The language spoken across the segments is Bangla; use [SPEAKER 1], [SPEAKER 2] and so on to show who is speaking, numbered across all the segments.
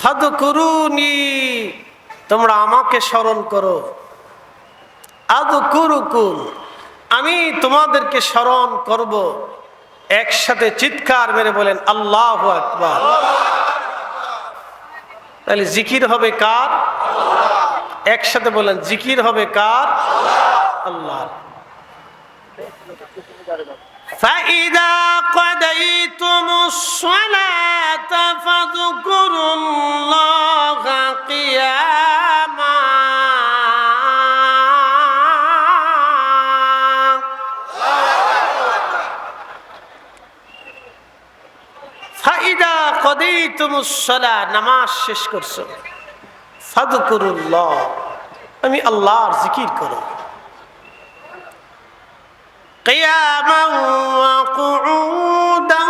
[SPEAKER 1] ফাদকুরুনি, তোমরা আমাকে স্মরণ করো। আযকুরুকুম, আমি তোমাদেরকে স্মরণ করব। একসাথে চিৎকার মেরে বলেন আল্লাহু আকবার। তাহলে জিকির হবে কার? একসাথে বলেন জিকির হবে কার? আল্লাহর। فَإِذَا قَضَيْتُمُ الصَّلَاةَ فَاذْكُرُوا اللَّهَ قِيَامًا فَإِذَا قَضَيْتُمُ الصَّلَاةَ, নামাজ শেষ করছো, ফাযকুরুল্লাহ, আমি আল্লাহর জিকির করো। قياما وقعودا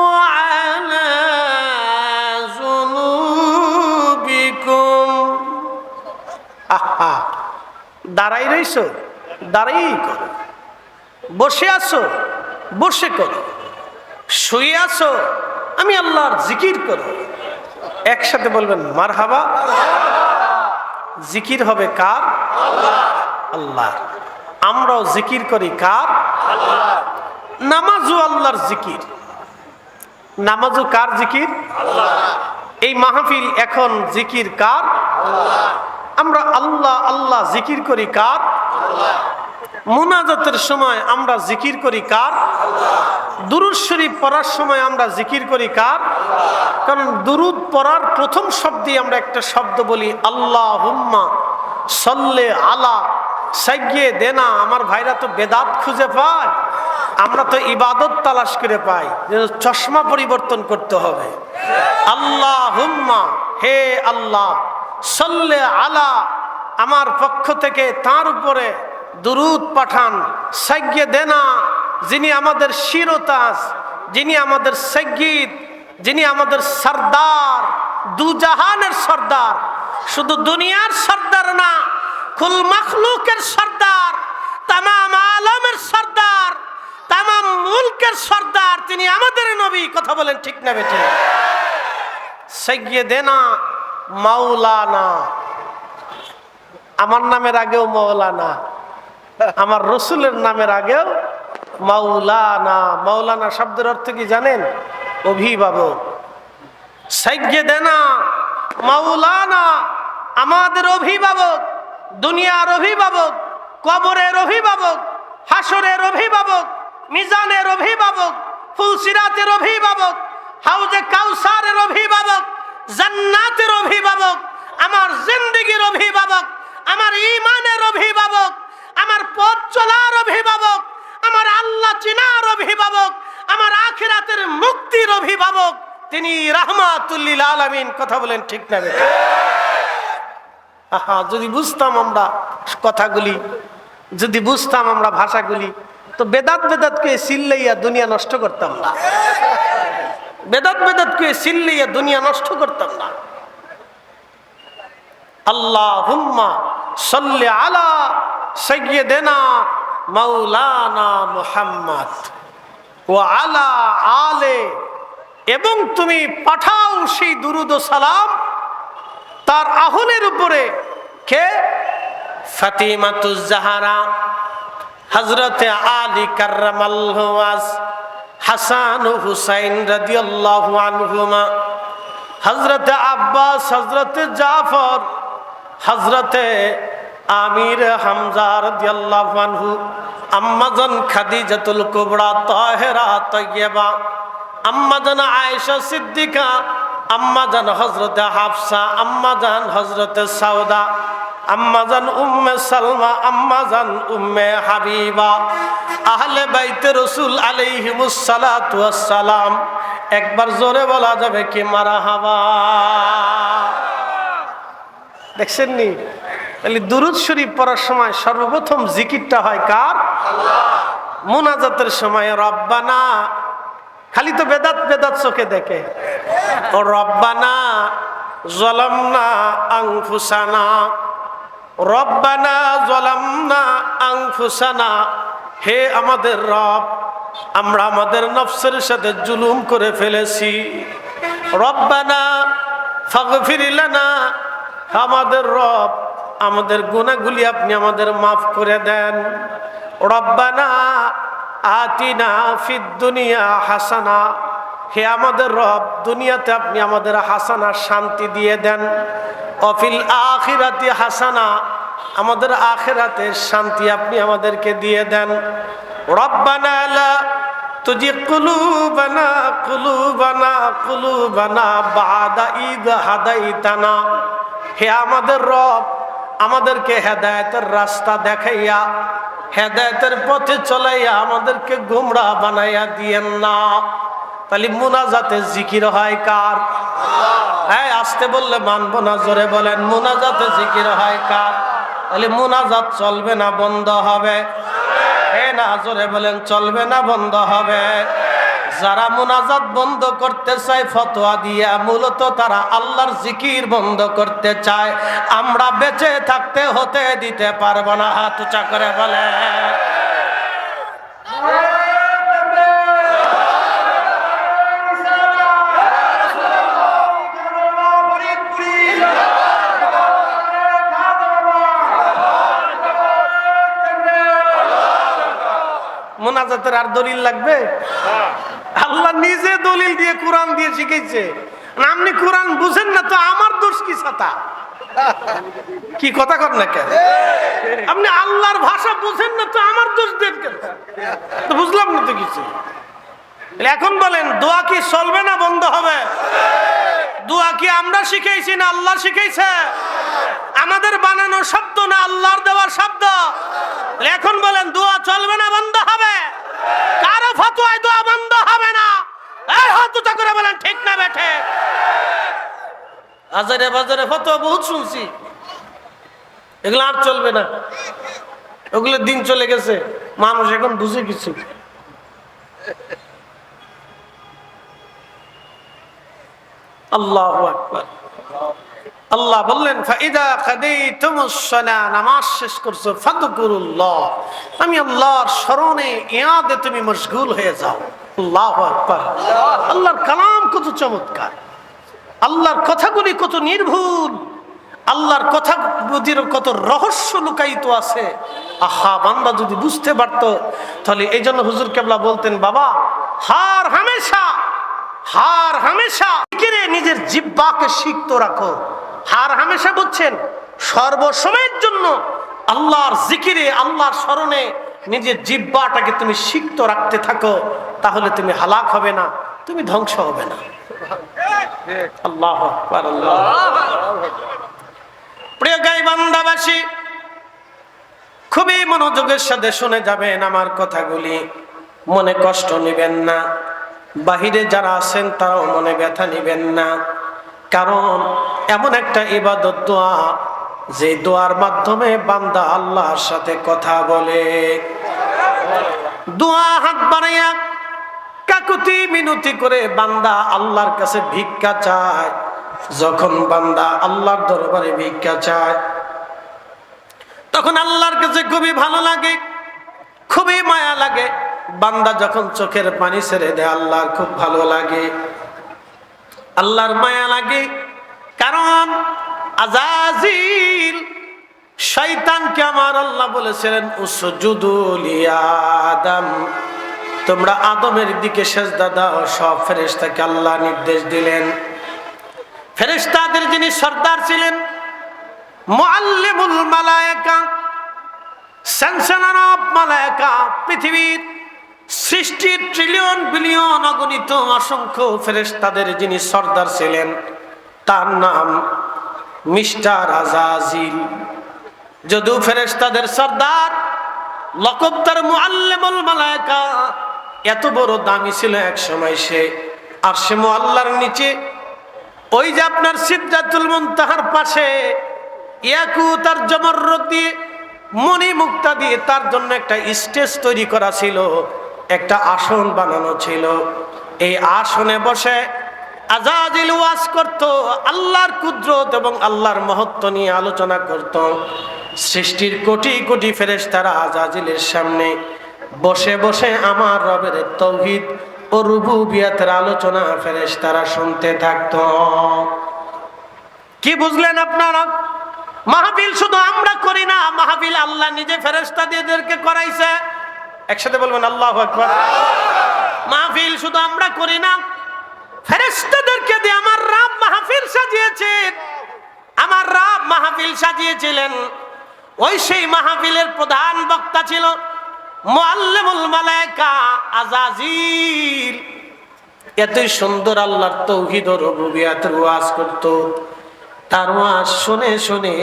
[SPEAKER 1] وعلى جنوبكم, দাঁড়াই রইছো, দাঁড়াই করো। বসে আছো, বসে করো। শুয়ে আছো, আমি আল্লাহর জিকির করো। একসাথে বলবেন মারহাবা। জিকির হবে কার? আল্লাহ। আমরাও জিকির করি কার? আল্লাহ। নামাজও আল্লাহর জিকির। নামাজও কার জিকির? আল্লাহ। এই মাহফিল এখন জিকির কার? আল্লাহ। আমরা আল্লাহ আল্লাহ জিকির করি কার? আল্লাহ। মুনাজাতের সময় আমরা জিকির করি কার? আল্লাহ। দুরূদ শরীফ পড়ার সময় আমরা জিকির করি কার? আল্লাহ। কারণ দুরূদ পড়ার প্রথম শব্দে আমরা একটা শব্দ বলি আল্লাহুম্মা সাল্লি আলা সাইয়্যিদিনা। আমার ভাইরা তো বেদাত খুঁজে পায়, আমরা তো ইবাদত তালাশ করে পাই। চশমা পরিবর্তন করতে হবে। আল্লাহুম্মা, হে আল্লাহ, সাল্লি আলা, আমার পক্ষ থেকে তার উপরে দুরূদ পাঠান, সাইয়্যিদিনা, যিনি আমাদের শিরতাজ, যিনি আমাদের সাইয়্যিদ, যিনি আমাদের সরদার, দুজাহানের সরদার, শুধু দুনিয়ার সরদার না, কুল মখলুকের সরদার, তামাম আলমের সরদার, তামাম মুলকের সরদার, তিনি আমাদের নবী। কথা বলেন ঠিক না বেঠে? সাইয়্যিদিনা মাওলানা, আমার নামের আগেও মাওলানা, আমার রসুলের নামের আগেও মাওলানা। মাওলানা শব্দের অর্থ কি জানেন? অভিভাবক। সাইয়্যিদিনা মাওলানা, আমাদের অভিভাবক, দুনিয়ার অভিভাবক, কবরের অভিভাবক, হাসরের অভিভাবক, মিজানের অভিভাবক, ফুলসিরাতের অভিভাবক, হাউজে কাউসারের অভিভাবক, জান্নাতের অভিভাবক, আমার জিন্দেগীর অভিভাবক, আমার ঈমানের অভিভাবক, আমার পথ চলার অভিভাবক, আমার আল্লাহ চিনার অভিভাবক, আমার আখিরাতের মুক্তির অভিভাবক, তিনি রাহমাতুল লিল আলামিন। কথা বলেন ঠিক না বেটা? যদি বুঝতাম আমরা কথাগুলি, যদি বুঝতাম আমরা ভাষাগুলি, তো বেদাত বেদাতকে চিল্লাইয়া দুনিয়া নষ্ট করতাম না। বেদাত বেদাতকে চিল্লাইয়া দুনিয়া নষ্ট করতাম না। আল্লাহুম্মা সাল্লি আলা সাইয়্যিদিনা মাওলানা মুহাম্মদ ওয়া আলা আলে, এবং তুমি পাঠাও সেই দুরূদ ও সালাম তার আহলের উপরে। কে? ফাতিমাতুজ জাহরা, হযরতে আলী কাররামাল্লাহু ওয়াজ, হাসান ও হুসাইন রাদিয়াল্লাহু আনহুমা, হযরতে আব্বাস, হযরতে জাফর, হযরতে আমির হামজা রাদিয়াল্লাহু আনহু, আম্মাজান খাদিজাতুল কুবরা তাহেরা তাইয়্যিবা, আম্মাজান আয়েশা সিদ্দিকা, আম্মাজান হযরতে হাফসা, আম্মাজান হযরতে সাউদা, আম্মাজান উম্মে সালমা, আম্মাজান উম্মে হাবিবা, আহলে বাইতে রাসূল আলাইহিমুস সালাতু ওয়াস সালাম। একবার জোরে বলা যাবে কি মারহাবা? দেখছেন নি? তাহলে দুরূদ শরীফ পড়ার সময় সর্বপ্রথম জিকিরটা হয় কার? আল্লাহ। মুনাজাতের সময় রব্বানা, খালি তো বেদাত বেদাত চোখে দেখে, ও রব্বানা যালামনা আনফুসানা, রব্বানা যালামনা আনফুসানা, হে আমাদের রব, আমরা আমাদের নফসের সাথে জুলুম করে ফেলেছি। রব্বানা ফাগফির লানা, আমাদের রব আমাদের গুনাহগুলি আপনি আমাদের মাফ করে দেন। রব্বানা আতিনা ফিদ দুনিয়া হাসানা, হে আমাদের রব দুনিয়াতে আপনি আমাদের হাসানা শান্তি দিয়ে দেন। অফিল আখিরাতি হাসানা, আমাদের আখিরাতের শান্তি আপনি আমাদেরকে দিয়ে দেন। রব্বানা লা তুজিগ কুলুবানা কুলুবানা কুলুবানা বাদা ইদ হাদাইতানা, হে আমাদের রব আমাদেরকে হেদায়েতের রাস্তা দেখাইয়া হেদায়েতের পথে চলাইয়া আমাদেরকে গোমরাহ বানাইয়া দিয়েন না। তাহলে মুনাজাতে জিকির হয় কার? হ্যাঁ, আসতে বললে মানবো না, জোরে বলেন। মুনাজাতে জিকির হয় কার? তাহলে মুনাজাত চলবে না বন্ধ হবে? হ্যাঁ না, জোরে বলেন। চলবে না বন্ধ হবে? যারা মুনাজাত বন্ধ করতে চায় ফতোয়া দিয়া, মূলত তারা আল্লাহর জিকির বন্ধ করতে চায়। আমরা বেঁচে থাকতে হতে দিতে পারবো না। হাত উঁচা করে বলে মুনাজাতের আর দলিল লাগবে? আল্লাহ নিজে দলিল দিয়ে কোরআন দিয়ে শিখাইছে। আপনি কোরআন বুঝেন না তো আমার দোষ কি? ছাতা কি কথা কর না কেন? আপনি আল্লাহর ভাষা বুঝেন না তো আমার দোষ দেন কেন? তো বুঝলাম না তো কিছু। এখন বলেন দোয়া কি চলবে না বন্ধ হবে? দোয়া কি আমরা শিখাইছি না আল্লাহ শিখাইছে? আমাদের বানানো শব্দ না আল্লাহর দেওয়ার শব্দ? এখন বলেন দোয়া চলবে না বন্ধ হবে? কারো ফতোয়ায় দোয়া বন্ধ হবে না। এই হাত উঁচা করে বলেন ঠিক না বেঠে? হাজারে বাজারে ফতোয়া বহুত শুনছি, এগুলো আর চলবে না। ওগুলো দিন চলে গেছে, মানুষ এখন বুঝে কিছু। আল্লাহু আকবার। আল্লাহ বললেন ফাইদা কাদাইতুমুস সালাহ, নামাজ শেষ করছো, ফাযকুরুল্লাহ, আমি আল্লাহর স্মরণে ইয়াদে তুমি মশগুল হয়ে যাও। আল্লাহু আকবার। আল্লাহর কালাম কত চমৎকার, আল্লাহর কথাগুলি কত নির্ভুল, আল্লাহর কথা কত রহস্য লুকায়িত আছে। আহা, বান্দা যদি বুঝতে পারতো তাহলে। এই জন্য হুজুর কেবলা বলতেন, বাবা হার হামেশা জিকিরে নিজের জিহ্বাকে সিক্ত রাখো। হার হামেশা বুঝছেন, সর্বসময়ের জন্য আল্লাহর জিকিরে আল্লাহর স্মরণে নিজের জিহ্বাটাকে তুমি সিক্ত রাখতে থাকো, তাহলে তুমি হালাক হবে না, তুমি ধ্বংস হবে না। আল্লাহু আকবার। আল্লাহ। প্রিয় গাইবান্ধাবাসী, খুবই মনোযোগের সাথে শুনে যাবেন আমার কথাগুলি, মনে কষ্ট নেবেন না। বাহিরে যারা আছেন তারাও মনে ব্যথা নেবেন না, কারণ এমন একটা ইবাদত দোয়া যে দোয়ার মাধ্যমে বান্দা আল্লাহর সাথে কথা বলে। দোয়া হাত বাড়াইয়া কাকুতি মিনতি করে বান্দা আল্লাহর কাছে ভিক্ষা চায়। যখন বান্দা আল্লাহর দরবারে ভিক্ষা চায়, তখন আল্লাহর কাছে খুবই ভালো লাগে, খুবই মায়া লাগে। বান্দা যখন চোখের পানি ছেড়ে দেয়, আল্লাহর খুব ভালো লাগে, আল্লাহর মায়া লাগে। কারণ আজাজিল শয়তানকে আমার আল্লাহ বলেছিলেন, উসজুদু লিআদম, তোমরা আদমের দিকে সেজদা দাও। সব ফেরেশতাকে আল্লাহ নির্দেশ দিলেন। ফেরেশতাদের যিনি সর্দার ছিলেন, মুআল্লিমুল মালায়েকা, চ্যান্সেলর অফ মালায়েকা, পৃথিবীর সৃষ্টির ট্রিলিয়ন বিলিয়ন অগণিত অসংখ্য ফেরেশতাদের যিনি সর্দার ছিলেন, তার নাম মিস্টার আজাজিল। যদিও ফেরেশতাদের সর্দার, লকব তার মুআল্লিমুল মালায়েকা, এত বড় দামি ছিল এক সময় সে। আর সে মুআল্লার নিচে, ওই যে আপনার সিদরাতুল মুনতাহার পাশে ইয়াকুত আর জমররদ দিয়ে, মণি মুক্তা দিয়ে তার জন্য একটা স্টেজ তৈরি করা ছিল, একটা আসন বানানো ছিল। এই আসনে বসে আজাজিল ওয়াজ করত, আল্লাহর কুদরত এবং আল্লাহর মহত্ব নিয়ে আলোচনা করত। সৃষ্টির কোটি কোটি ফেরেশতারা আজাজিলের সামনে বসে বসে আমার রবের তাওহীদ ও রুবুবিয়তের আলোচনা ফেরেশতারা শুনতে থাকত। কি বুঝলেন আপনারা? মাহফিল শুধু আমরা করি না, মাহফিল আল্লাহ নিজে ফেরেশতাদেরকে করাইছে। একসাথে বলবেন আল্লাহু আকবার। মাহফিল শুধু আমরা করি না, ফেরেশতাদেরকে দিয়ে আমার রব মাহফিল সাজিয়েছেন। আমার রব মাহফিল সাজিয়েছিলেন। ওই সেই মাহফিলের প্রধান বক্তা ছিল মুআল্লিমুল মালায়েকা আযাজিল। এতই সুন্দর আল্লাহর তাওহীদ ও রুবুবিয়্যাতের ওয়াজ করত। তার ওয়াজ শুনে শুনে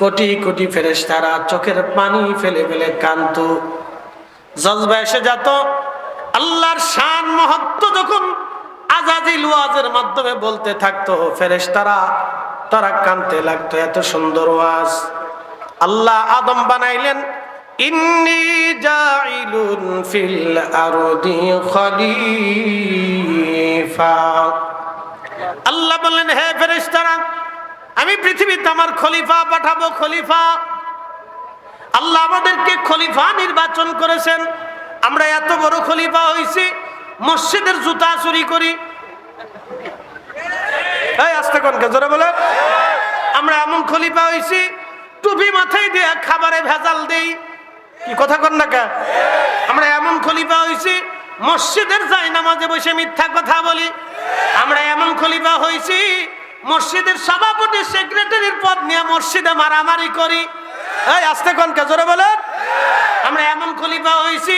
[SPEAKER 1] কোটি কোটি ফেরেশতারা চোখের পানি ফেলে ফেলে কাঁদত, জজবা এসে যেত। আল্লাহর শান মহত্ব যখন আযাজিল ওয়াজের মাধ্যমে বলতে থাকতো, ফেরেশতারা তারা কাঁদতে লাগতো। এত সুন্দর ওয়াজ। আল্লাহ আদম বানাইলেন, ইন্নী জাইলুন ফিল আরদি খলিফা। আল্লাহ বললেন, হে ফেরেশতারা, আমি পৃথিবীতে আমার খলিফা পাঠাবো। খলিফা, আল্লাহ আমাদেরকে খলিফা নির্বাচন করেছেন। আমরা এত বড় খলিফা হইছি, মসজিদের জুতা চুরি করি। এই আস্তে কোনকে জোরে বলে। আমরা এমন খলিফা হইছি, টুপি মাথায় দিয়ে খাবারে ভেজাল দেই। কি কথা কন না কে? আমরা এমন খলিফা হইছি, মসজিদের জায়নামাজে বসে মিথ্যা কথা বলি। আমরা এমন খলিফা হইছি, মসজিদের সভাপতি সেক্রেটারির পদ নিয়ে মসজিদে মারামারি করি। এই আস্তে কোনকে জোরে বলে। আমরা এমন খলিফা হইছি,